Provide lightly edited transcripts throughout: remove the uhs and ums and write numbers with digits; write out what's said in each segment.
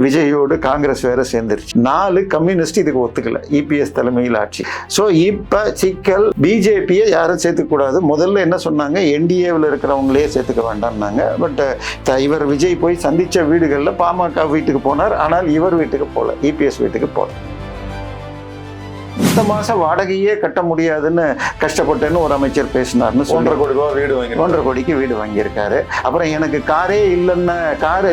விஜயோடு காங்கிரஸ் வேற சேர்ந்துருச்சு. 4 கம்யூனிஸ்ட் இதுக்கு ஒத்துக்கல, இபிஎஸ் தலைமையில் ஆட்சி. ஸோ இப்ப சிக்கல், பிஜேபியை யாரும் சேர்த்துக்கூடாது. முதல்ல என்ன சொன்னாங்க, என்டிஏவில் இருக்கிறவங்களே சேர்த்துக்க வேண்டாம்னாங்க. பட் இவர் விஜய் போய் சந்திச்ச வீடுகளில் பாமக வீட்டுக்கு போனார், ஆனால் இவர் வீட்டுக்கு போல, இபிஎஸ் வீட்டுக்கு போல. இந்த மாசம் வாடகையே கட்ட முடியாதுன்னு கஷ்டப்பட்டேன்னு ஒரு அமைச்சர் பேசினார்னு 1.5 கோடி ரூபாய் வீடு வாங்கி 1.5 கோடிக்கு வீடு வாங்கியிருக்காரு. அப்புறம் எனக்கு காரே இல்லைன்னு, கார்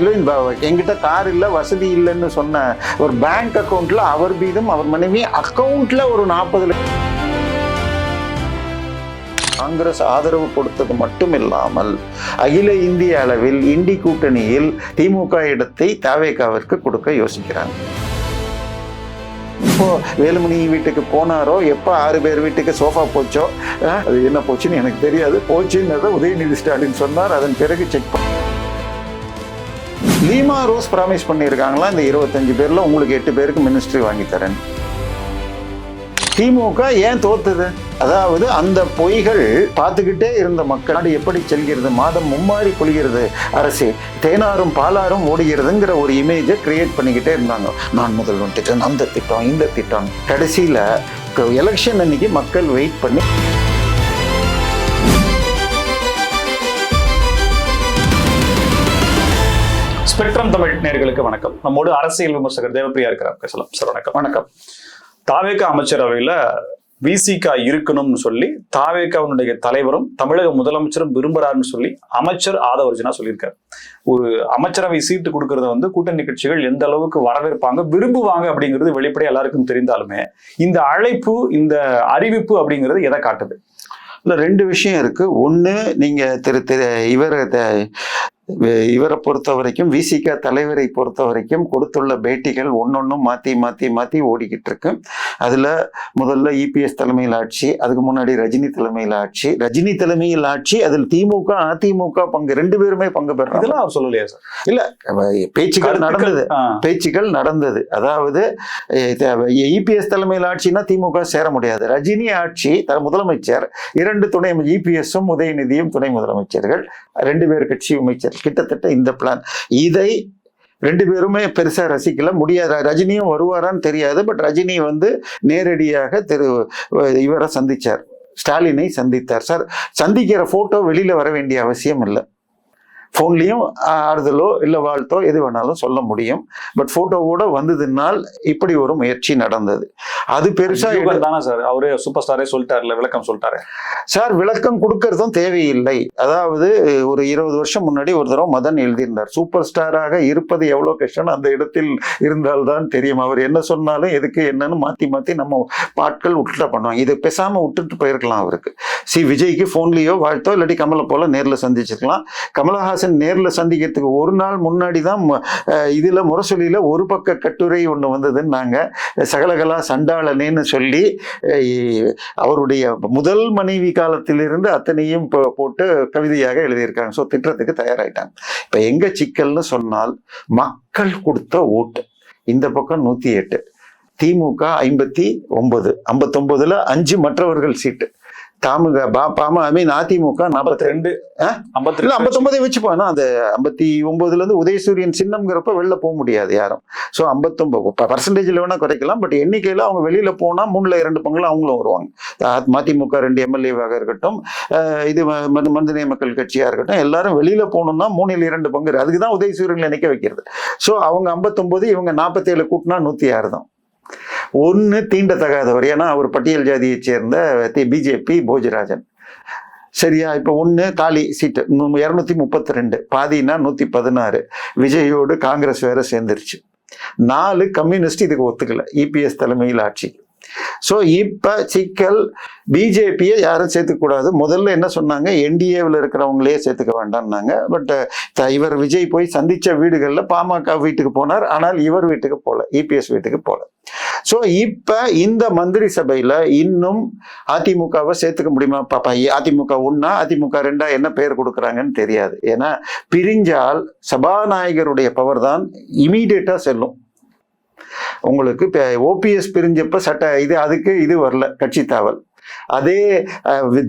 என்கிட்ட கார் இல்லை, வசதி இல்லைன்னு சொன்ன ஒரு பேங்க் அக்கௌண்ட்ல அவர் மீதும் அவர் மனைவி அக்கௌண்ட்ல ஒரு 40 லட்சம் காங்கிரஸ் ஆதரவு கொடுத்தது மட்டும் இல்லாமல் அகில இந்திய அளவில் இண்டி கூட்டணியில் திமுக இடத்தை தவேகாவிற்கு கொடுக்க யோசிக்கிறாங்க. இப்போ வேலுமணி வீட்டுக்கு போனாரோ, எப்போ 6 பேர் வீட்டுக்கு சோஃபா போச்சோ, அது என்ன போச்சுன்னு எனக்கு தெரியாது, போச்சுன்னு உதயநிதி ஸ்டாலின் சொன்னார். அதன் பிறகு செக் பண்ண லீமா ரோஸ் ப்ராமிஸ் பண்ணியிருக்காங்களா, இந்த 25 பேர்ல உங்களுக்கு 8 பேருக்கு மினிஸ்ட்ரி வாங்கி தரேன். திமுக ஏன் தோத்துது? அதாவது அந்த பொய்கள் பார்த்துக்கிட்டே இருந்த மக்கள் எப்படி செல்கிறது, மாதம் மும்மாறி கொள்கிறது அரசு, தேனாரும் பாலாரும் ஓடுகிறதுங்கிற ஒரு இமேஜை கிரியேட் பண்ணிக்கிட்டே இருந்தாங்க. நான் முதல்வன் திட்டம், அந்த திட்டம், இந்த திட்டம். கடைசியில் எலெக்ஷன் அன்னைக்கு மக்கள் வெயிட் பண்ணி ஸ்பெக்ட்ரம் தமிழ் நேயர்களுக்கு வணக்கம். நம்மோடு அரசியல் விமர்சகர் தேவப்பிரியா இருக்கிறார், பேசலாம் சார். வணக்கம். வணக்கம். தாவேகா அமைச்சரவையில விசிகா இருக்கணும்னு சொல்லி தாவேகாவுடைய தலைவரும் தமிழக முதலமைச்சரும் விரும்புறாருன்னு சொல்லி அமைச்சர் ஆதவர்ஜனா சொல்லியிருக்காரு. ஒரு அமைச்சரவை சீட்டு கொடுக்கறத கூட்டணி கட்சிகள் எந்த அளவுக்கு வரவேற்பாங்க, விரும்புவாங்க அப்படிங்கிறது வெளிப்படையா எல்லாருக்கும் தெரிந்தாலுமே இந்த அழைப்பு, இந்த அறிவிப்பு அப்படிங்கிறது எதை காட்டுது? இல்லை, 2 விஷயம் இருக்கு. ஒன்று, நீங்க இவரை பொறுத்த வரைக்கும், விசிக தலைவரை பொறுத்த வரைக்கும் கொடுத்துள்ள பேட்டிகள் ஒன்னொன்னும் மாத்தி மாத்தி மாத்தி ஓடிக்கிட்டு இருக்கு. அதுல முதல்ல இபிஎஸ் தலைமையில் ஆட்சி, அதுக்கு முன்னாடி ரஜினி தலைமையில் ஆட்சி, ரஜினி தலைமையில் ஆட்சி, அதில் திமுக அதிமுக பங்கு 2 பேருமே பங்கு பெறாங்க. இதெல்லாம் அவர் சொல்லலையா சார்? இல்ல, பேச்சுக்கள் நடந்தது. அதாவது இபிஎஸ் தலைமையில் ஆட்சினா திமுக சேர முடியாது. ரஜினி ஆட்சி முதலமைச்சர், 2 துணை இபிஎஸும் உதயநிதியும் துணை முதலமைச்சர்கள், 2 பேர் கட்சி அமைச்சர். கிட்டத்தட்ட இந்த பிளான். இதை 2 பேருமே பெருசா ரசிக்கல முடியாது. ரஜினியும் வருவாரான்னு தெரியாது. பட் ரஜினி நேரடியாக இவரை சந்திச்சார், ஸ்டாலினை சந்தித்தார். சார், சந்திக்கிற போட்டோ வெளியில வர வேண்டிய அவசியம் இல்லை. போன்லயும் ஆறுதலோ இல்லை வாழ்த்தோ எது வேணாலும் சொல்ல முடியும். பட் போட்டோவோட வந்ததுனால் இப்படி ஒரு முயற்சி நடந்தது. அது பெருசா தானே சார், அவரே சூப்பர் ஸ்டாரே சொல்லிட்டாருல, விளக்கம் சொல்லிட்டாரு சார். விளக்கம் கொடுக்கறதும் தேவையில்லை. அதாவது ஒரு 20 வருஷம் முன்னாடி ஒரு தடவை மதன் எழுதியிருந்தார், சூப்பர் ஸ்டாராக இருப்பது எவ்வளவு கஷ்டம், அந்த இடத்தில் இருந்தால்தான் தெரியும். அவர் என்ன சொன்னாலும் எதுக்கு என்னன்னு மாத்தி மாத்தி நம்ம பாட்கள் விட்டுட்டா பண்ணுவாங்க. இது பேசாம விட்டுட்டு போயிருக்கலாம் அவருக்கு. விஜய்க்கு போன்லயோ வாழ்த்தோ இல்லாட்டி கமலை போல நேர்ல சந்திச்சிருக்கலாம். கமலஹாசன் நேர்ல சந்திக்கிறதுக்கு ஒரு நாள் முன்னாடி தான் இதுல முரசொலியில ஒரு பக்க கட்டுரை ஒண்ணு வந்ததுன்னாங்க. சகலகலா சண்டாளனேன்னு சொல்லி அவருடைய முதல் மனைவி காலத்திலிருந்து அத்தனையும் போட்டு கவிதையாக எழுதியிருக்காங்க. ஸோ திட்டத்துக்கு தயாராயிட்டாங்க. இப்ப எங்க சிக்கல்னு சொன்னால், மக்கள் கொடுத்த ஓட்டு இந்த பக்கம் 108, திமுக 59, 59ல 5 மற்றவர்கள் சீட்டு, அதிமுக 42, 59 வச்சுப்பானா. அந்த 59ல இருந்து உதயசூரியன் சின்னம்ங்கிறப்ப வெளில போக முடியாது யாரும். ஸோ 59% வேணா குறைக்கலாம். பட் எண்ணிக்கையில அவங்க வெளியில போனா 3ல் 2 பங்குல அவங்களும் வருவாங்க. மதிமுக 2 எம்எல்ஏவாக இருக்கட்டும், இது மனிதநேய மக்கள் கட்சியா இருக்கட்டும், எல்லாரும் வெளியில போகணும்னா 3ல் 2 பங்கு. அதுக்குதான் உதயசூரியன்ல நிக்க வைக்கிறது. ஸோ அவங்க 59, இவங்க 47 கூட்டினா 106 தான். 1 தீண்டத்தகாதவர், ஏன்னா அவர் பட்டியல் ஜாதியை சேர்ந்த பிஜேபி போஜராஜன். சரியா? இப்ப 1 காலி சீட்டு 232, பாதினா 116. விஜயோடு காங்கிரஸ் வேற சேர்ந்துருச்சு. 4 கம்யூனிஸ்ட் இதுக்கு ஒத்துக்கல, இபிஎஸ் தலைமையில் ஆட்சி. ஸோ இப்ப சிக்கல், பிஜேபியை யாரும் சேர்த்துக்கூடாது. முதல்ல என்ன சொன்னாங்க, என்டிஏவில் இருக்கிறவங்களே சேர்த்துக்க வேண்டாம்னாங்க. பட் இவர் விஜய் போய் சந்திச்ச வீடுகள்ல பாமக வீட்டுக்கு போனார், ஆனால் இவர் வீட்டுக்கு போல, இபிஎஸ் வீட்டுக்கு போல. ஸோ இப்ப இந்த மந்திரி சபையில இன்னும் அதிமுகவை சேர்த்துக்க முடியுமா பாப்பா? அதிமுக 1, அதிமுக 2 என்ன பெயர் கொடுக்குறாங்கன்னு தெரியாது. ஏன்னா பிரிஞ்சால் சபாநாயகருடைய பவர் தான் இமீடியட்டா செல்லும். உங்களுக்கு ஓபிஎஸ் பிரிஞ்சப்ப அதுக்கு இது வரல, கட்சி தாவல். அதே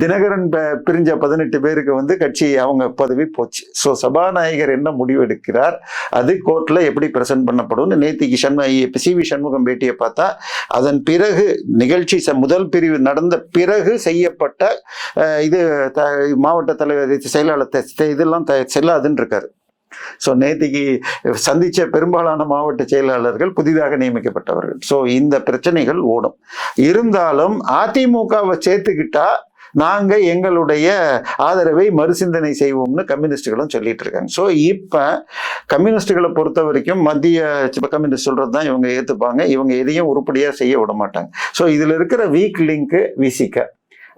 தினகரன் பிரிஞ்ச 18 பேருக்கு வந்து கட்சி அவங்க பதவி போச்சு. ஸோ சபாநாயகர் என்ன முடிவு எடுக்கிறார், அது கோர்ட்ல எப்படி பிரசன்ட் பண்ணப்படும். நேத்திக்கு CV சண்முகம் பேட்டியை பார்த்தா அதன் பிறகு நிகழ்ச்சி முதல் பிரிவு நடந்த பிறகு செய்யப்பட்ட இது மாவட்ட தலைவர் செயலாளர் இதெல்லாம் செல்லாதுன்னு இருக்காரு. ஸோ நேத்திக்கு சந்திச்ச பெரும்பாலான மாவட்ட செயலாளர்கள் புதிதாக நியமிக்கப்பட்டவர்கள். ஸோ இந்த பிரச்சனைகள் ஓடும். இருந்தாலும் அதிமுகவை சேர்த்துக்கிட்டா நாங்க எங்களுடைய ஆதரவை மறுசிந்தனை செய்வோம்னு கம்யூனிஸ்டுகளும் சொல்லிட்டு இருக்காங்க. ஸோ இப்ப கம்யூனிஸ்டுகளை பொறுத்த வரைக்கும் மத்திய கம்யூனிஸ்ட் சொல்றதுதான் இவங்க ஏத்துப்பாங்க. இவங்க எதையும் உருப்படியா செய்ய விட மாட்டாங்க. ஸோ இதுல இருக்கிற weak link VCK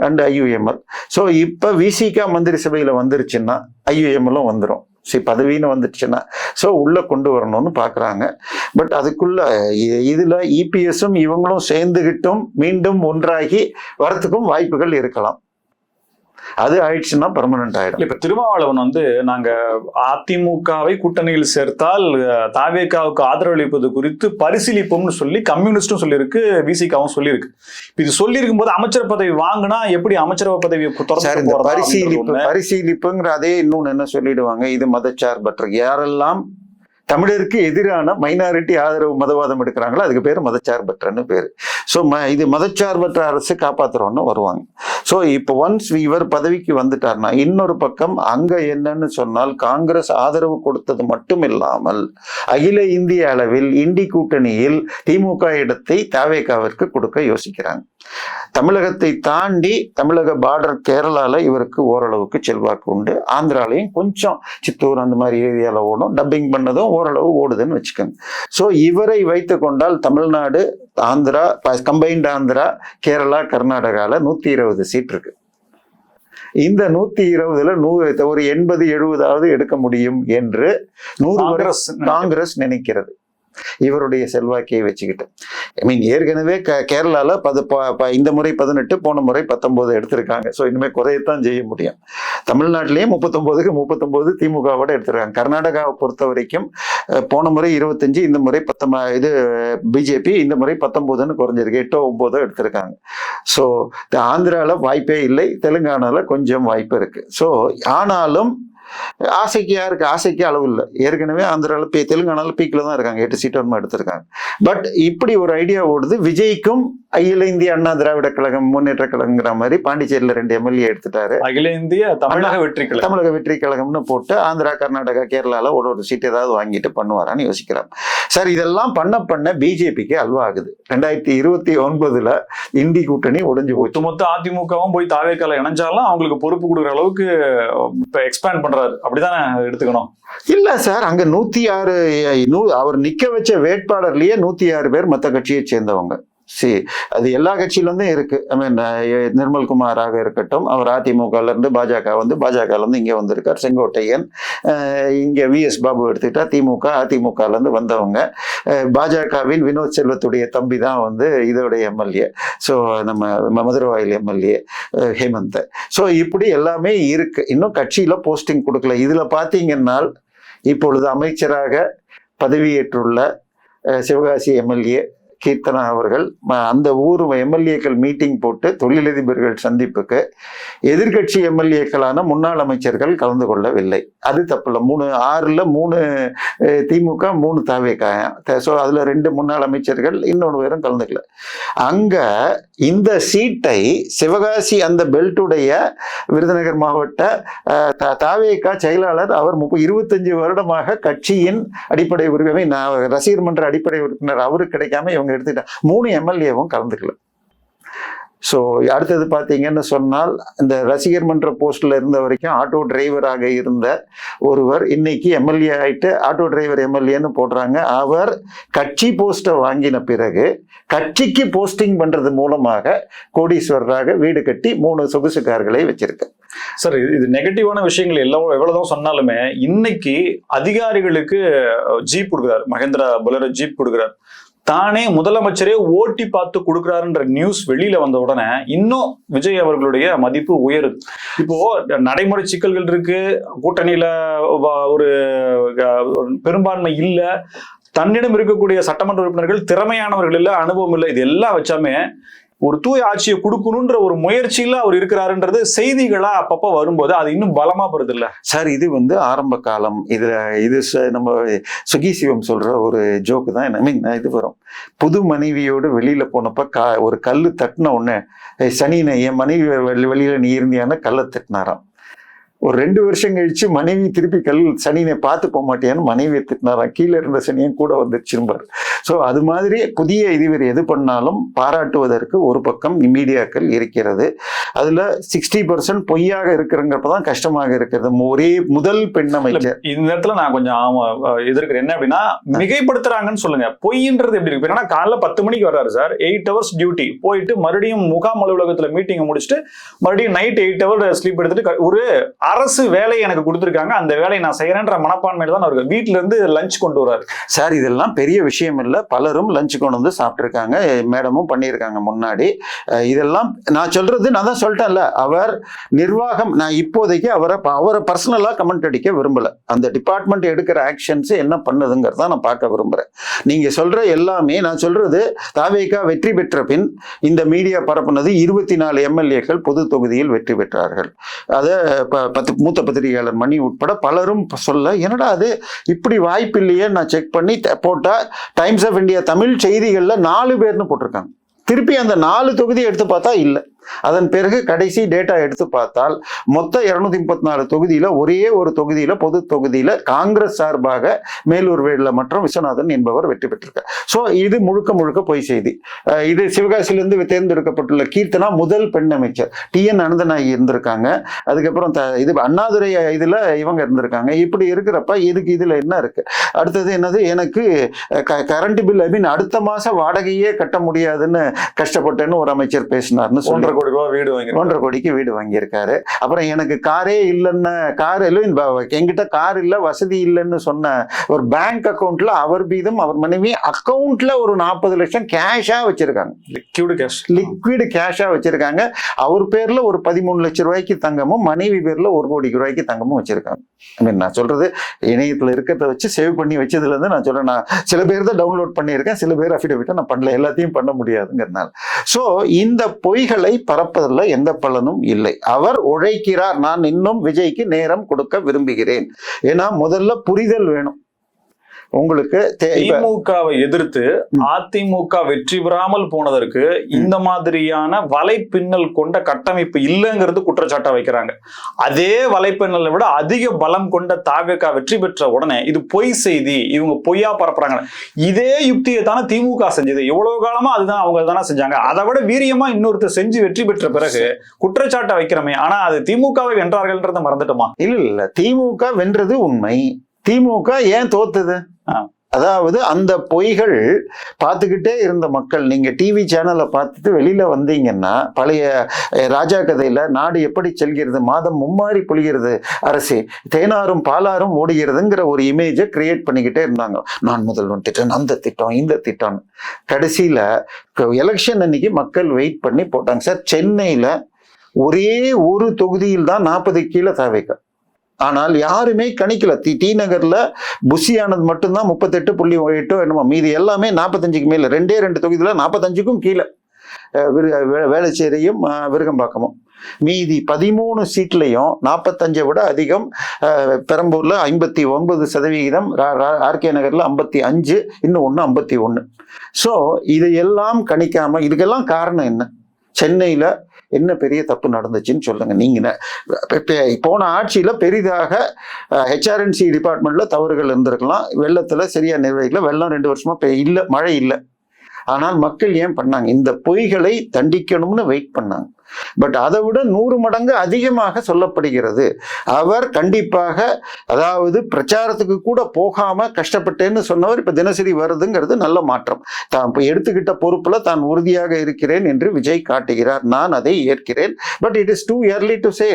and IUML. So இப்ப விசிக மந்திரி சபையில வந்துருச்சுன்னா IUMலும் வந்துடும். பதவின்னு வந்துடுச்சுன்னா ஸோ உள்ள கொண்டு வரணும்னு பாக்குறாங்க. பட் அதுக்குள்ள இதுல EPSம் இவங்களும் சேர்ந்துகிட்டும் மீண்டும் ஒன்றாகி வரத்துக்கும் வாய்ப்புகள் இருக்கலாம். அது ஆயிடுச்சுன்னா பெர்மனன்ட் ஆயிடும். இப்ப திருமாவளவன் வந்து நாங்க அதிமுகவை கூட்டணியில் சேர்த்தால் தாவேகாவுக்கு ஆதரவளிப்பது குறித்து பரிசீலிப்போம்னு சொல்லி கம்யூனிஸ்டும் சொல்லியிருக்கு, விசிகாவும் சொல்லியிருக்கு. இது சொல்லியிருக்கும் போது அமைச்சர் பதவி வாங்கினா எப்படி அமைச்சரவை பதவி பரிசீலிப்புங்கிற அதே இன்னொன்னு என்ன சொல்லிடுவாங்க, இது மதச்சார்பற்ற யாரெல்லாம் தமிழருக்கு எதிரான மைனாரிட்டி ஆதரவு மதவாதம் எடுக்கிறாங்களோ அதுக்கு பேர் மதச்சார்பற்றன்னு பேரு. ஸோ இது மதச்சார்பற்ற அரசு காப்பாத்துறோன்னு வருவாங்க. ஸோ இப்போ ஒன்ஸ் இவர் பதவிக்கு வந்துட்டார்னா இன்னொரு பக்கம் அங்க என்னன்னு சொன்னால் காங்கிரஸ் ஆதரவு கொடுத்தது மட்டும் இல்லாமல் அகில இந்திய அளவில் இண்டி கூட்டணியில் திமுக இடத்தை தவேகாவிற்கு கொடுக்க யோசிக்கிறாங்க. தமிழகத்தை தாண்டி தமிழக பார்டர் கேரளால இவருக்கு ஓரளவுக்கு செல்வாக்கு உண்டு. ஆந்திராலையும் கொஞ்சம் சித்தூர் அந்த மாதிரி ஏரியால ஓடும். டப்பிங் பண்ணதும் ஓரளவு ஓடுதுன்னு வச்சுக்கோங்க. ஸோ இவரை வைத்து கொண்டால் தமிழ்நாடு, ஆந்திரா, கம்பைன்ட் ஆந்திரா, கேரளா, கர்நாடகால 120 சீட் இருக்கு. இந்த 120ல ஒரு 80-70 எடுக்க முடியும் என்று 100 காங்கிரஸ் நினைக்கிறது. இவருடைய செல்வாக்கியை வச்சுக்கிட்டு ஏற்கனவே கேரளால இந்த முறை 18, போன முறை 19 எடுத்திருக்காங்க. ஸோ இனிமேல் குறையத்தான் செய்ய முடியும். தமிழ்நாட்டிலேயே 39க்கு 39 திமுகவோட எடுத்திருக்காங்க. கர்நாடகாவை பொறுத்த வரைக்கும் போன முறை 25, இந்த முறை 19, இது பிஜேபி இந்த முறை 19ன்னு குறைஞ்சிருக்கு, 8-9 எடுத்திருக்காங்க. ஸோ ஆந்திரால வாய்ப்பே இல்லை, தெலுங்கானால கொஞ்சம் வாய்ப்பு இருக்கு. ஸோ ஆனாலும் ஆசைக்கு யாருக்கு ஆசைக்கு அளவு இல்லை. ஏற்கனவே ஆந்திரால தெலுங்கானால பீக்ல தான் இருக்காங்க, 8 சீட் எடுத்திருக்காங்க. பட் இப்படி ஒரு ஐடியா ஓடுது, விஜய்க்கும் அகில இந்திய அண்ணா திராவிட கழகம் முன்னேற்ற கழகங்கிற மாதிரி பாண்டிச்சேரியில 2 MLA எடுத்துட்டாரு. அகில இந்திய தமிழக வெற்றி கழகம்னு போட்டு ஆந்திரா, கர்நாடகா, கேரளால ஒரு சீட் ஏதாவது வாங்கிட்டு பண்ணுவாரான்னு யோசிக்கிறாங்க. சார் இதெல்லாம் பண்ண பிஜேபிக்கு அல்வா ஆகுது. 2029ல இந்தி கூட்டணி உடைஞ்சு போச்சு. ஒட்டுமொத்த அதிமுகவும் போய் தாவேகால இணைஞ்சாலும் அவங்களுக்கு பொறுப்பு கொடுக்குற அளவுக்கு இப்ப எக்ஸ்பேண்ட் பண்றாரு, அப்படிதானே எடுத்துக்கணும்? இல்ல சார், அங்க 106 அவர் நிக்க வச்ச வேட்பாளர்லயே 106 பேர் மத்த கட்சியை சேர்ந்தவங்க. அது எல்லா கட்சியிலிருந்தும் இருக்கு. நிர்மல்குமாராக இருக்கட்டும், அவர் அதிமுகல இருந்து பாஜக வந்து பாஜகல இருந்து இங்க வந்திருக்கார். செங்கோட்டையன், இங்க VS பாபு எடுத்துக்கிட்டா திமுக, அதிமுகல இருந்து வந்தவங்க. பாஜகவின் வினோத் செல்வத்துடைய தம்பி தான் வந்து இதோடைய MLA. ஸோ நம்ம மதுரவாயில் MLA ஹேமந்த். ஸோ இப்படி எல்லாமே இருக்கு. இன்னும் கட்சியில போஸ்டிங் கொடுக்கல. இதுல பாத்தீங்கன்னா இப்பொழுது அமைச்சராக பதவியேற்றுள்ள சிவகாசி MLA கீர்த்தனா அவர்கள் அந்த ஊர் MLAக்கள் மீட்டிங் போட்டு தொழிலதிபர்கள் சந்திப்புக்கு எதிர்கட்சி MLAக்களான முன்னாள் அமைச்சர்கள் கலந்து கொள்ளவில்லை. அது தப்பில்லை. 6ல் 3 திமுக, 3 தவேகா. ஸோ அதுல 2 முன்னாள் அமைச்சர்கள், இன்னொன்று பேரும் கலந்துக்கல. அங்க இந்த சீட்டை சிவகாசி அந்த பெல்ட்டுடைய விருதுநகர் மாவட்ட தவேகா செயலாளர் அவர் 25 வருடமாக கட்சியின் அடிப்படை உறுப்பினர், ரசிகர் மன்ற அடிப்படை உறுப்பினர், அவருக்கு கிடைக்காம இவங்க எடுத்துக்கிட்டாங்க. 3 MLAவும் கலந்துக்கல. ஸோ அடுத்தது பார்த்தீங்கன்னு சொன்னால் இந்த ரசிகர் மன்ற போஸ்ட்ல இருந்த வரைக்கும் ஆட்டோ டிரைவராக இருந்த ஒருவர் இன்னைக்கு MLA ஆயிட்டு ஆட்டோ டிரைவர் MLAன்னு போடுறாங்க. அவர் கட்சி போஸ்ட்டை வாங்கின பிறகு கட்சிக்கு போஸ்டிங் பண்றது மூலமாக கோடீஸ்வரராக வீடு கட்டி 3 சொகுசு கார்களை வச்சிருக்கு. சார் இது நெகட்டிவான விஷயங்கள் எவ்வளவுதான் சொன்னாலுமே இன்னைக்கு அதிகாரிகளுக்கு ஜீப் கொடுக்குறாரு, மகேந்திரா பொலேரோ ஜீப் கொடுக்குறாரு. தானே முதலமைச்சரே ஓட்டி பார்த்து கொடுக்குறாருன்ற நியூஸ் வெளியில வந்த உடனே இன்னும் விஜய் அவர்களுடைய மதிப்பு உயருது. இப்போ நடைமுறை சிக்கல்கள் இருக்கு, கூட்டணியில ஒரு பெரும்பான்மை இல்ல, தன்னிடம் இருக்கக்கூடிய சட்டமன்ற உறுப்பினர்கள் திறமையானவர்கள் இல்ல, அனுபவம் இல்லை, இது எல்லாம் வச்சாமே ஒரு தூய ஆட்சியை கொடுக்கணும்ன்ற ஒரு முயற்சியில அவர் இருக்கிறாருன்றது செய்திகளா அப்பப்ப வரும்போது அது இன்னும் பலமா வருது இல்ல சார்? இது ஆரம்ப காலம். நம்ம சுகி சிவம் சொல்ற ஒரு ஜோக்கு தான். ஐ மீன், இது வரும், புது மனைவியோடு வெளியில போனப்ப ஒரு கல்லு தட்டின உடனே, சனினை என் மனைவி வெளியில நீ இருந்தியான கல்லை தட்டினாராம். ஒரு 2 வருஷம் கழிச்சு மனைவி திருப்பி சனியை பார்த்து போக மாட்டேன்னு மனைவியை திட்டினாராம். கீழே இருந்த சனியும் கூட வந்துருச்சுருப்பார். ஸோ அது மாதிரி புதிய இதுவர் எது பண்ணாலும் பாராட்டுவதற்கு ஒரு பக்கம் மீடியாக்கள் இருக்கிறது. அதுல 60% பொய்யாக இருக்கிறங்கிறப்பதான் கஷ்டமாக இருக்கிறது. ஒரே முதல் பெண் அமைச்சர். இந்த நேரத்துல நான் கொஞ்சம் எதிர்க்கிறேன். என்ன அப்படின்னா, மிகைப்படுத்துறாங்கன்னு சொல்லுங்க. பொய்ன்றது எப்படி இருக்கு? ஏன்னா காலைல 10 மணிக்கு வர்றாரு சார், 8 hours டியூட்டி போயிட்டு மறுபடியும் முகாம் அலுவலகத்துல மீட்டிங் முடிச்சுட்டு மறுபடியும் நைட் 8 hour ஸ்லீப் எடுத்துட்டு ஒரு அரசு வேலையை எனக்கு கொடுத்துருக்காங்க, அந்த வேலையை நான் செய்யறேன்ற மனப்பான்மையில தான் அவருக்கு வீட்டுல இருந்து லஞ்ச் கொண்டு வராரு. சார், இதெல்லாம் பெரிய விஷயம் இல்லை. பலரும் லஞ்ச் கொண்டு வந்து சாப்பிட்டுருக்காங்க, மேடமும் பண்ணியிருக்காங்க முன்னாடி. இதெல்லாம் நான் சொல்றது, நான் தான் சொல்லிட்டேன்ல, அவர் நிர்வாகம். நான் இப்போதைக்கு அவரை பர்சனலா கமெண்ட் அடிக்க விரும்பல. அந்த டிபார்ட்மெண்ட் எடுக்கிற ஆக்ஷன்ஸ் என்ன பண்ணுதுங்கிறத நான் பார்க்க விரும்புறேன். நீங்க சொல்ற எல்லாமே, நான் சொல்றது, தாவேகா வெற்றி பெற்ற பின் இந்த மீடியா பரப்புனது 24 எம்எல்ஏக்கள் பொது தொகுதியில் வெற்றி பெற்றார்கள். அதை மூத்த பத்திரிகையாளர் மணி உட்பட பலரும் சொல்ல, என்னடா அது இப்படி வாய்ப்பு இல்லையே. நான் செக் பண்ணி போட்டா டைம்ஸ் ஆஃப் இந்தியா தமிழ் செய்திகள்ல 4 பேர்னு போட்டிருக்காங்க. திருப்பி அந்த 4 தொகுதியை எடுத்து பார்த்தா இல்லை. அதன் பிறகு கடைசி டேட்டா எடுத்து பார்த்தால் மொத்த 234 தொகுதியில ஒரே ஒரு தொகுதியில, பொது தொகுதியில காங்கிரஸ் சார்பாக மேலூர் வேல மற்றும் விஸ்வநாதன் என்பவர் வெற்றி பெற்றிருக்கார். ஸோ இது முழுக்க முழுக்க பொய் செய்தி. இது சிவகாசியிலிருந்து தேர்ந்தெடுக்கப்பட்டுள்ள கீர்த்தனா முதல் பெண் அமைச்சர். TN அனந்தநாயகி இருந்திருக்காங்க. அதுக்கப்புறம் இது அண்ணாதுரை இதுல இவங்க இருந்திருக்காங்க. இப்படி இருக்கிறப்ப இதுல என்ன இருக்கு? அடுத்தது என்னது, எனக்கு கரண்ட் பில், ஐ மீன் அடுத்த மாசம் வாடகையே கட்ட முடியாதுன்னு கஷ்டப்பட்டேன்னு ஒரு அமைச்சர் பேசினார்னு சொல்ற. 1.5 கோடி ரூபாய் வீடு வாங்கி 1.5 கோடிக்கு வீடு வாங்கியிருக்காரு. அப்புறம் எனக்கு காரே இல்லைன்னு, என்கிட்ட கார் இல்லை, வசதி இல்லைன்னு சொன்ன ஒரு பேங்க் அக்கௌண்ட்ல அவர் மீதும் அவர் மனைவி அக்கௌண்ட்ல ஒரு 40 லட்சம் கேஷா வச்சிருக்காங்க. லிக்விட் கேஷா வச்சிருக்காங்க. அவர் பேர்ல ஒரு 13 லட்சம் ரூபாய்க்கு தங்கமும், மனைவி பேர்ல 1 கோடி ரூபாய்க்கு தங்கமும் வச்சிருக்காங்க. நான் சொல்றது இணையத்துல இருக்கிறத வச்சு சேவ் பண்ணி வச்சதுல இருந்து நான் சொல்றேன். நான் சில பேர் தான் டவுன்லோட் பண்ணியிருக்கேன், சில பேர் அஃபிடவிட்டை நான் பண்ணல, எல்லாத்தையும் பண்ண முடியாதுங்கிறதுனால. சோ இந்த பொய்களை பரப்பதில் எந்த பலனும் இல்லை. அவர் உழைக்கிறார். நான் இன்னும் விஜய்க்கு நேரம் கொடுக்க விரும்புகிறேன். ஏன்னா முதல்ல புரிதல் வேணும் உங்களுக்கு. திமுகவை எதிர்த்து அதிமுக வெற்றி பெறாமல் போனதற்கு இந்த மாதிரியான வலைப்பின்னல் கொண்ட கட்டமைப்பு இல்லைங்கிறது குற்றச்சாட்டை வைக்கிறாங்க. அதே வலைப்பின்னலை விட அதிக பலம் கொண்ட தாவேகா வெற்றி பெற்ற உடனே இது பொய் செய்தி, இவங்க பொய்யா பரப்புறாங்க. இதே யுக்தியை தானே திமுக செஞ்சது. எவ்வளவு காலமா அதுதான் அவங்க தானே செஞ்சாங்க. அதை விட வீரியமா இன்னொருத்தர் செஞ்சு வெற்றி பெற்ற பிறகு குற்றச்சாட்டை வைக்கிறோமே. ஆனா அது திமுகவை வென்றார்கள்ன்றதை மறந்துட்டோமா? இல்ல, திமுக வென்றது உண்மை. திமுக ஏன் தோத்துது? அதாவது அந்த பொய்கள் பார்த்துக்கிட்டே இருந்த மக்கள், நீங்க டிவி சேனலை பார்த்துட்டு வெளியில வந்தீங்கன்னா, பழைய ராஜா கதையில நாடு எப்படி செல்கிறது, மாதம் மும்மாறி பொழிகிறது அரசே, தேனாரும் பாலாரும் ஓடுகிறதுங்கிற ஒரு இமேஜை கிரியேட் பண்ணிக்கிட்டே இருந்தாங்க. நான் முதல்வன் திட்டம், அந்த திட்டம், இந்த திட்டம். கடைசியில எலெக்ஷன் அன்னைக்கு மக்கள் வெயிட் பண்ணி போட்டாங்க. சார், சென்னையில ஒரே ஒரு தொகுதியில் தான் 40 கீழே தாவேகா. ஆனால் யாருமே கணிக்கல. டி நகர்ல புஷி ஆனது மட்டும்தான் 38.8 என்னமோ, மீதி எல்லாமே 45க்கு மேல. 2 தொகுதியில 45க்கும் கீழே. வேளச்சேரியும் விருகம்பாக்கமும். மீதி 13 சீட்லையும் 45 விட அதிகம். பெரம்பூர்ல 59%, RK நகர்ல 55, இன்னும் 51. ஸோ இதையெல்லாம் கணிக்காம, இதுக்கெல்லாம் காரணம் என்ன? சென்னையில என்ன பெரிய தப்பு நடந்துச்சுன்னு சொல்லுங்க. நீங்க போன ஆட்சியில பெரிதாக HRNC டிபார்ட்மெண்ட்ல தவறுகள் இருந்திருக்கலாம். வெள்ளத்துல சரியா நிர்வகிக்கல. வெள்ளம் 2 வருஷமா இல்ல, மழை இல்லை. ஆனால் மக்கள் ஏன் பண்ணாங்க? இந்த பொய்களை தண்டிக்கணும்னு வெயிட் பண்ணாங்க. பட் அதை விட 100 மடங்கு அதிகமாக சொல்லப்படுகிறது. அவர் கண்டிப்பாக, அதாவது பிரச்சாரத்துக்கு கூட போகாம கஷ்டப்பட்டேன்னு சொன்னவர் இப்ப தினசரி வருதுங்கிறது நல்ல மாற்றம். தான் எடுத்துக்கிட்ட பொறுப்புல தான் உறுதியாக இருக்கிறேன் என்று விஜய் காட்டுகிறார். நான் அதை ஏற்கிறேன். But it is too early to say.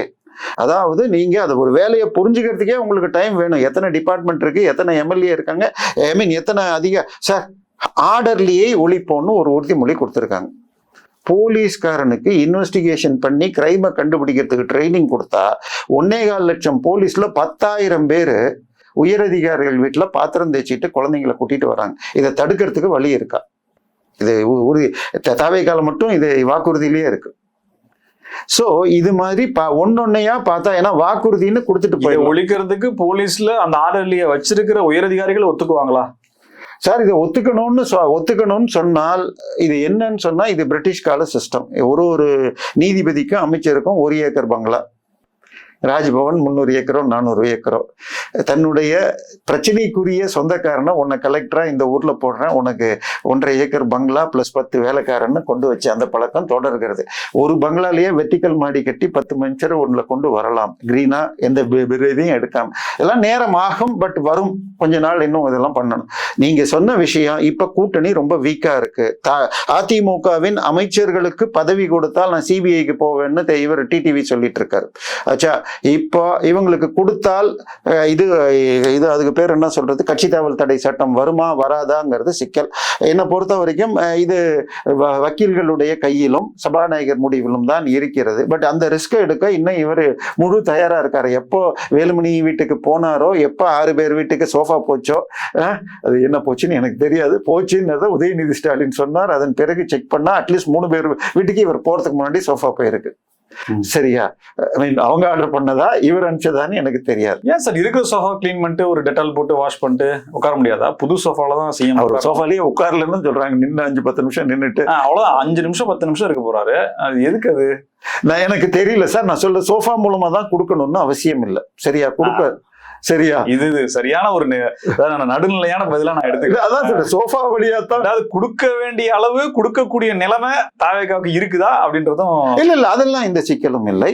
அதாவது நீங்க அது ஒரு வேலையை புரிஞ்சுக்கிறதுக்கே உங்களுக்கு டைம் வேணும். எத்தனை டிபார்ட்மெண்ட் இருக்கு, எத்தனை MLA இருக்காங்க, ஐ மீன் எத்தனை அதிக. சார், ஆர்டர்லியை ஒழிப்போன்னு ஒரு உறுதிமொழி கொடுத்துருக்காங்க. போலீஸ்காரனுக்கு இன்வெஸ்டிகேஷன் பண்ணி கிரைமை கண்டுபிடிக்கிறதுக்கு ட்ரைனிங் கொடுத்தா 1.25 லட்சம் போலீஸ்ல 10,000 பேர் உயரதிகாரிகள் வீட்டுல பாத்திரம் தேய்ச்சிட்டு குழந்தைங்களை கூட்டிட்டு வராங்க. இதை தடுக்கிறதுக்கு வழி இருக்கா? இது உறுதி, தாவேக்கால மட்டும் இது வாக்குறுதியிலேயே இருக்கு. சோ இது மாதிரி ஒன்னொன்னையா பார்த்தா, ஏன்னா வாக்குறுதின்னு கொடுத்துட்டு போய் ஒழிக்கிறதுக்கு போலீஸ்ல அந்த ஆர்டர்லிய வச்சிருக்கிற உயரதிகாரிகள் ஒத்துக்குவாங்களா சார்? இதை ஒத்துக்கணும்னு சொன்னால் இது என்னன்னு சொன்னா, இது பிரிட்டிஷ் கால சிஸ்டம். ஒரு நீதிபதிக்கும் அமைச்சருக்கும் 1 ஏக்கர் பங்களா, ராஜ்பவன் 300 ஏக்கரோ 400 ஏக்கரோ, தன்னுடைய பிரச்சனைக்குரிய சொந்தக்காரனை உன்னை கலெக்டரா இந்த ஊர்ல போடுறேன், உனக்கு 1.5 ஏக்கர் பங்களா பிளஸ் 10 வேலைக்காரன்னு கொண்டு வச்சு அந்த பழக்கம் தொடர்கிறது. ஒரு பங்களாலேயே வெர்டிக்கல் மாடி கட்டி 10 மனுஷர் ஒன்றுல கொண்டு வரலாம், கிரீனா, எந்த இதையும் எடுக்காம. எல்லாம் நேரம் ஆகும், பட் வரும், கொஞ்ச நாள் இன்னும் இதெல்லாம் பண்ணணும். நீங்க சொன்ன விஷயம், இப்ப கூட்டணி ரொம்ப வீக்கா இருக்கு. அதிமுகவின் அமைச்சர்களுக்கு பதவி கொடுத்தால் நான் சிபிஐக்கு போவேன்னு இவர் டிடிவி சொல்லிட்டு இருக்காரு. ஆச்சா, இப்போ இவங்களுக்கு கொடுத்தால் இது அதுக்கு பேர் என்ன சொல்றது, கட்சி தாவல் தடை சட்டம் வருமா வராதாங்கிறது சிக்கல். என்னை பொறுத்த வரைக்கும் இது வக்கீல்களுடைய கையிலும் சபாநாயகர் முடிவிலும் தான் இருக்கிறது. பட் அந்த ரிஸ்க் எடுக்க இன்னும் இவர் முழு தயாரா இருக்காரு. எப்போ வேலுமணி வீட்டுக்கு போனாரோ, எப்போ 6 பேர் வீட்டுக்கு சோஃபா போச்சோ, அது என்ன போச்சுன்னு எனக்கு தெரியாது, போச்சுன்னு உதயநிதி ஸ்டாலின் சொன்னார். அதன் பிறகு செக் பண்ணா அட்லீஸ்ட் 3 பேர் வீட்டுக்கு இவர் போறதுக்கு முன்னாடி சோஃபா போயிருக்கு. சரியா? அவங்க ஆர்டர் பண்ணதா இவர் அனுப்பிச்சதான்னு எனக்கு தெரியாது. ஏன் சார் இருக்கிற சோஃபா கிளீன் பண்ணிட்டு ஒரு டெட்டால் போட்டு வாஷ் பண்ணிட்டு உட்கார முடியாதா? புது சோஃபால தான் செய்யணும். அவர் சோஃபாலேயே உட்காரலன்னு சொல்றாங்க. நின்று 5-10 நிமிஷம் நின்றுட்டு அவ்வளவுதான், 5 நிமிஷம் 10 நிமிஷம் இருக்க போறாரு. அது எதுக்கு? அது எனக்கு தெரியல சார். நான் சொல்ல சோஃபா மூலமா தான் கொடுக்கணும்னு அவசியம் இல்லை. சரியா? கொடுக்க சரியா? இது சரியான ஒரு நடுநிலையான பதிலா நான் எடுத்துக்கிறேன். அதான் சோஃபா வழியா தான், அதாவது கொடுக்க வேண்டிய அளவு கொடுக்கக்கூடிய நிலைமை தாவேக்காவுக்கு இருக்குதா அப்படின்றதும் இல்ல. அதெல்லாம் இந்த சிக்கலும் இல்லை.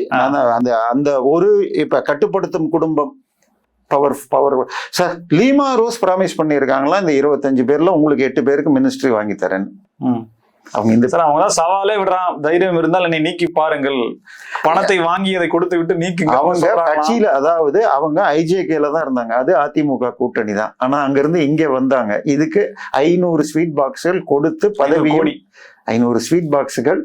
அந்த ஒரு இப்ப கட்டுப்படுத்தும் குடும்பம் power sir, Lima rose promise பண்ணியிருக்காங்களா, இந்த 25 பேர்ல உங்களுக்கு 8 பேருக்கு மினிஸ்ட்ரி வாங்கி தரேன்னு. அவங்க இந்த சார் அவங்க தான் சவாலே விடுறான், தைரியம் இருந்தால் என்னை நீக்கி பாருங்கள், பணத்தை வாங்கி அதை கொடுத்து விட்டு நீக்குங்க. அவங்க கட்சியில, அதாவது அவங்க ஐஜேகேல தான் இருந்தாங்க, அது அதிமுக கூட்டணி தான். ஆனா அங்க இருந்து இங்க வந்தாங்க. இதுக்கு 500 ஸ்வீட் பாக்ஸ்கள் கொடுத்து பதவி, 500 ஸ்வீட் பாக்ஸுகள்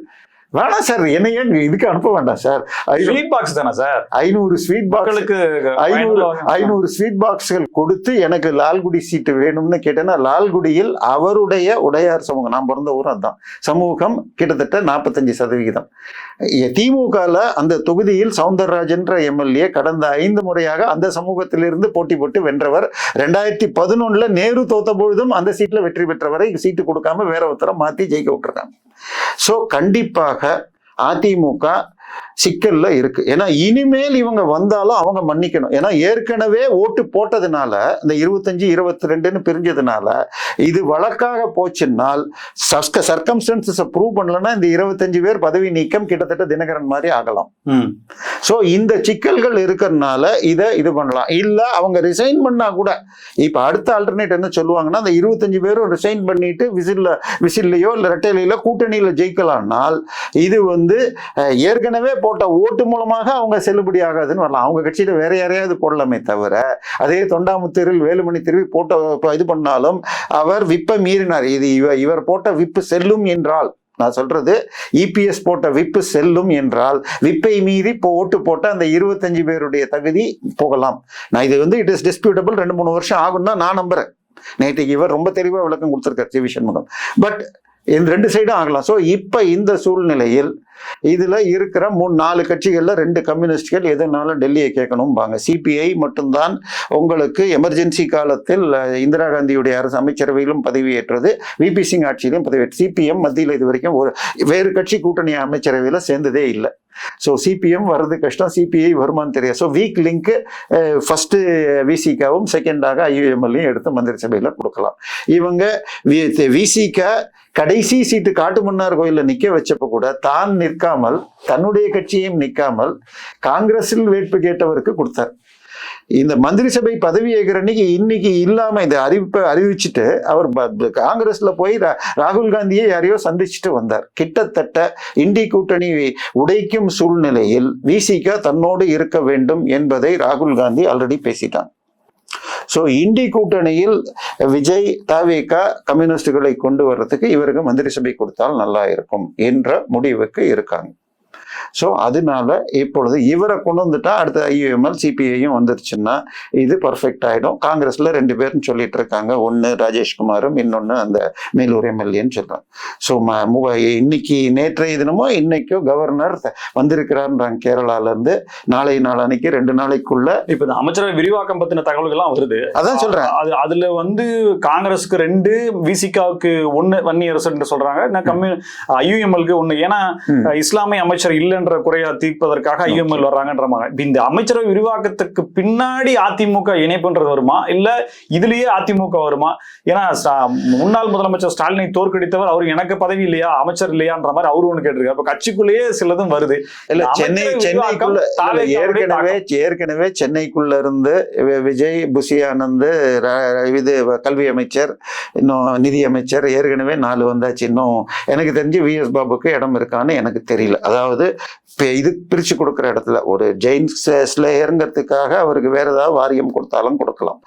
வேணாம் சார், என்னையே இதுக்கு அனுப்ப வேண்டாம் சார். ஸ்வீட் பாக்ஸ் தானே சார்? 500 ஸ்வீட் பாக்ஸுக்கு 500 ஸ்வீட் பாக்ஸ்கள் கொடுத்து எனக்கு லால்குடி சீட்டு வேணும்னு கேட்டேன்னா, லால்குடியில் அவருடைய உடையார் சமூகம், நான் பிறந்த ஊர் அதுதான், சமூகம் கிட்டத்தட்ட 45%. திமுகல அந்த தொகுதியில் சவுந்தரராஜன் எம்எல்ஏ கடந்த 5 முறையாக அந்த சமூகத்திலிருந்து போட்டி போட்டு வென்றவர். 2011 நேரு தோத்த பொழுதும் அந்த சீட்ல வெற்றி பெற்றவரை சீட்டு கொடுக்காம வேற ஒருத்தரை மாத்தி ஜெயிக்க விட்டுருக்காங்க. சோ கண்டிப்பாக அதிமுக சிக்கல்ல இருக்கு. ஏன்னா இனிமேல் இவங்க வந்தாலும் அவங்க மன்னிக்கணும். ஏன்னா ஏற்கனவே ஓட்டு போட்டதுனால, இந்த 25-22 பிரிஞ்சதுனால இது வழக்காக போச்சுன்னால், சர்க்கம்ஸ்டன்சஸ் ப்ரூவ் பண்ணலன்னா இந்த 25 பேர் பதவி நீக்கம் கிட்டத்தட்ட தினகரன் மாதிரி ஆகலாம். சோ இந்த சிக்கல்கள் இருக்கிறதுனால இது பண்ணலாம். இல்ல அவங்க ரிசைன் பண்ணா கூட, இப்ப அடுத்த ஆல்டர்னேட் என்ன சொல்லுவாங்கன்னா, அந்த 25 பேரும் ரிசைன் பண்ணிட்டு விசில்லையோ இல்ல ரெட்டையிலையோ கூட்டணியில ஜெயிக்கலாம்னால், இது ஏற்கனவே போட்ட ஓட்டு மூலமாக அவங்க செல்லுபடி ஆகாதுன்னு வரலாம். அவங்க கட்சியில வேற யாரையாவது போடலாமே தவிர, அதே தொண்டாமுத்தூரில் வேலுமணி திருவி போட்ட இது பண்ணாலும் அவர் விப்பை மீறினார். இது இவர் போட்ட விப்பு செல்லும் என்றால், நான் சொல்றது இபிஎஸ் போட்ட விப்பு செல்லும் என்றால், விப்பை மீறி ஓட்டு போட்ட அந்த 25 பேருடைய தகுதி போகலாம். நான் இது இட் இஸ் டிஸ்பியூட்டபிள், 2-3 வருஷம் ஆகும் தான் நான் நம்புறேன். நேற்றுக்கு இவர் ரொம்ப தெளிவா விளக்கம் கொடுத்திருக்கார் சி.வி. சண்முகம். பட் இந்த 2 சைடும் ஆகலாம். ஸோ இப்ப இந்த சூழ்நிலையில் இதுல இருக்கிற 3-4 கட்சிகள்ல 2 கம்யூனிஸ்ட்கள் எதனாலும் டெல்லியை கேட்கணும்பாங்க. சிபிஐ மட்டும்தான் உங்களுக்கு எமர்ஜென்சி காலத்தில் இந்திரா காந்தியுடைய அரசு அமைச்சரவையிலும் பதவியேற்றது, விபி சிங் ஆட்சியிலும் பதவியேற்று. சிபிஎம் மத்தியில் இது வரைக்கும் வேறு கட்சி கூட்டணி அமைச்சரவையில சேர்ந்ததே இல்லை. ஸோ சிபிஎம் வர்றது கஷ்டம், சிபிஐ வருமானு தெரியாது. ஸோ வீக் லிங்க் ஃபர்ஸ்ட் விசிகாவும் செகண்டாக ஐயுஎம்எல்லையும் எடுத்து மந்திரி சபையில கொடுக்கலாம். இவங்க விசிகா கடைசி சீட்டு காட்டுமன்னார் கோயில நிக்க வச்சப்ப கூட தான் நிற்காமல், தன்னுடைய கட்சியையும் நிற்காமல் காங்கிரஸில் வேட்பு கேட்டவருக்கு கொடுத்தார். இந்த மந்திரி சபை பதவி ஏற்கிற இன்னைக்கு இல்லாம இந்த அறிவிச்சுட்டு அவர் காங்கிரஸ்ல போய் ராகுல் காந்தியை யாரையோ சந்திச்சுட்டு வந்தார். கிட்டத்தட்ட இண்டி கூட்டணி உடைக்கும் சூழ்நிலையில் விசிகா தன்னோடு இருக்க வேண்டும் என்பதை ராகுல் காந்தி ஆல்ரெடி பேசிட்டான். சோ இண்டி கூட்டணியில் விஜய், தவிக, கம்யூனிஸ்டுகளை கொண்டு வர்றதுக்கு இவருக்கு மந்திரி சபை கொடுத்தால் நல்லா இருக்கும் என்ற முடிவுக்கு இருக்காங்க. ஸோ அதனால இப்பொழுது இவரை கொண்டு வந்துட்டா அடுத்த ஐயுஎம்எல் சிபிஐயும் வந்துருச்சுன்னா இது பர்ஃபெக்ட் ஆயிடும். காங்கிரஸ்ல 2 பேரும் சொல்லிட்டு இருக்காங்க, ஒன்னு ராஜேஷ்குமாரும் இன்னொன்னு அந்த மேலூர் எம்எல்ஏன்னு சொல்றாங்க. ஸோ இன்னைக்கு நேற்றைய தினமோ இன்னைக்கோ கவர்னர் வந்திருக்கிறார்ன்றாங்க கேரளால இருந்து. நாளைக்கு 2 நாளைக்குள்ள இப்ப இந்த அமைச்சரவை விரிவாக்கம் பத்தின தகவல்கள்லாம் வருது. அதான் சொல்றேன், அதுல காங்கிரஸுக்கு 2, விசிகாவுக்கு 1 வன்னியரசு சொல்றாங்க, ஐயுஎம்எல்க்கு 1. ஏன்னா இஸ்லாமிய அமைச்சர் இல்லைன்ற குறையா தீர்ப்பதற்காக ஐயுஎம்எல் வர்றாங்கன்ற மாதிரி. இந்த அமைச்சரவை விரிவாக்கத்துக்கு பின்னாடி அதிமுக இணைப்புன்றது வருமா, இல்ல இதுலயே அதிமுக வருமா? ஏன்னா முன்னாள் முதலமைச்சர் ஸ்டாலினை தோற்கடித்தவர், அவரு எனக்கு பதவி இல்லையா, அமைச்சர் இல்லையான்ற மாதிரி அவரு ஒண்ணு கேட்டிருக்காரு. அப்ப கட்சிக்குள்ளேயே சிலதும் வருது. இல்ல சென்னைக்குள்ள ஏற்கனவே சென்னைக்குள்ள இருந்து விஜய், புசி ஆனந்த், இது கல்வி அமைச்சர், இன்னும் நிதி அமைச்சர் ஏற்கனவே 4 வந்தாச்சு. இன்னும் எனக்கு தெரிஞ்சு VS பாபுக்கு இடம் இருக்கான்னு எனக்கு தெரியல. அதாவது இது பிரிச்சு கொடுக்குற இடத்துல ஒரு ஜெயின் ஸ்லேயருங்கிறதுக்காக அவருக்கு வேற ஏதாவது வாரியம் கொடுத்தாலும் கொடுக்கலாம்.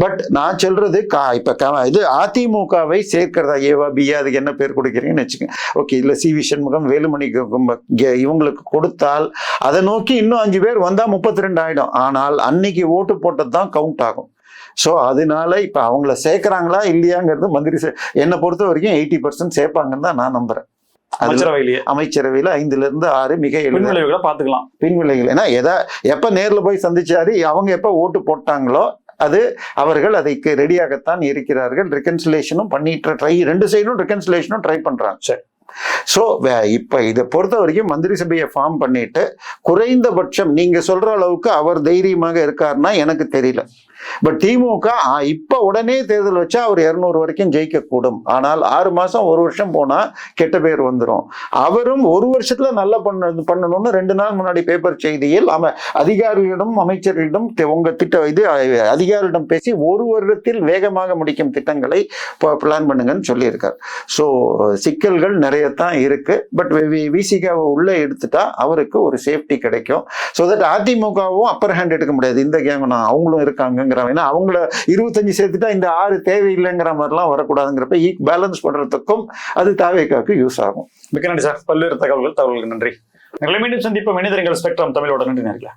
பட் நான் சொல்றது இப்ப இது அதிமுகவை சேர்க்கிறதா, ஏவா பியா, அதுக்கு என்ன பேர் கொடுக்குறீங்கன்னு வச்சுக்கோங்க. ஓகே, இல்ல CV சண்முகம், வேலுமணி இவங்களுக்கு கொடுத்தால் அதை நோக்கி இன்னும் 5 பேர் வந்தா 32 ஆயிடும். ஆனால் அன்னைக்கு ஓட்டு போட்டது தான் கவுண்ட் ஆகும். ஸோ அதனால இப்ப அவங்கள சேர்க்கிறாங்களா இல்லையாங்கிறது மந்திரி என்னை பொறுத்த வரைக்கும் 80% சேர்ப்பாங்கன்னு தான் நான் நம்புறேன். அமைச்சரவையில 5 to 6 மிக எளிமைகளை பாத்துக்கலாம். பின்விளைவுகள் ஏன்னா எப்ப நேர்ல போய் சந்திச்சாரு, அவங்க எப்ப ஓட்டு போட்டாங்களோ அது அவர்கள் அதைக்கு ரெடியாகத்தான் இருக்கிறார்கள். ரெகன்சிலேஷனும் பண்ணிட்டு 2 சைடும் ரெகன்சிலேஷனும் ட்ரை பண்றாங்க. சரி, ஸோ இப்ப இதை பொறுத்த வரைக்கும் மந்திரி சபையை ஃபார்ம் பண்ணிட்டு குறைந்தபட்சம் நீங்க சொல்ற அளவுக்கு அவர் தைரியமாக இருக்காருன்னா எனக்கு தெரியல. பட் திமுக இப்ப உடனே தேர்தல் வச்சா அவர் 200 வரைக்கும் ஜெயிக்க கூடும். ஆனால் 6 மாசம் 1 வருஷம் போனா கெட்ட பேர் வந்துடும். அவரும் 1 வருஷத்துல நல்லா பண்ணணும்னு 2 நாள் முன்னாடி பேப்பர் செய்தியில் அதிகாரிகளிடம், அமைச்சர்களிடம் உங்க அதிகாரிகளிடம் பேசி 1 வருடத்தில் வேகமாக முடிக்கும் திட்டங்களை பிளான் பண்ணுங்கன்னு சொல்லியிருக்காரு. ஸோ சிக்கல்கள் நிறையத்தான் இருக்கு. பட் விசிகாவை உள்ள எடுத்துட்டா அவருக்கு ஒரு சேஃப்டி கிடைக்கும். ஸோ தட் அதிமுகவும் அப்பர் ஹேண்ட் எடுக்க முடியாது. இந்த கேம் அவங்களும் இருக்காங்க, அவங்கள 25 சேர்த்துட்டா இந்த 6 தேவையில்லைங்கிற மாதிரிலாம் வரக்கூடாதுங்கிறப்ப பேலன்ஸ் பண்றதுக்கும் அது தாவேக்காக்கு யூஸ் ஆகும். மிக்க நன்றி சார், பல்வேறு தகவல்களுக்கு நன்றி. மீண்டும் சந்திப்போம். இணையதளங்கள் ஸ்பெக்ட்ரம் தமிழோட நன்றி நேர்களே.